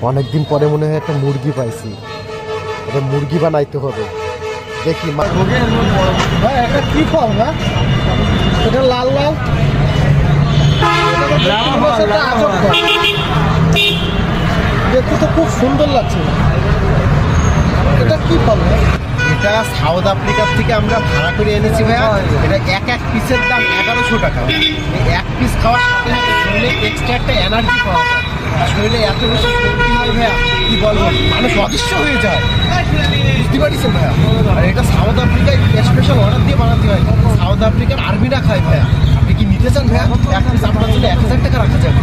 অনেকদিন পরে মনে হয় একটা মুরগি পাইছি, এটা মুরগি বানাইতে হবে। দেখি এটা কি ফল না, এটা লাল লাল, দেখতে তো খুব সুন্দর লাগছে। এটা কি ফল? এটা সাউথ আফ্রিকার থেকে আমরা ভাড়া করে এনেছি ভাইয়া। এটা এক পিসের দাম 1100 টাকা। এক পিস খাওয়ার সাথে সাথে শরীরে এক্সট্রা একটা এনার্জি পাওয়া যায়। শরীরে এত বেশি শক্তি হয় ভাইয়া, কি বলবো, মানুষ অদৃশ্য হয়ে যায়, বুঝতে পারছেন ভাইয়া। আর এটা সাউথ আফ্রিকায় স্পেশাল অর্ডার দিয়ে বানাতে হয়। সাউথ আফ্রিকার আর্মিরা খায় ভাইয়া। আপনি কি নিতে চান ভাইয়া? এক পিস আপনার জন্য 1000 টাকা রাখা যাবে।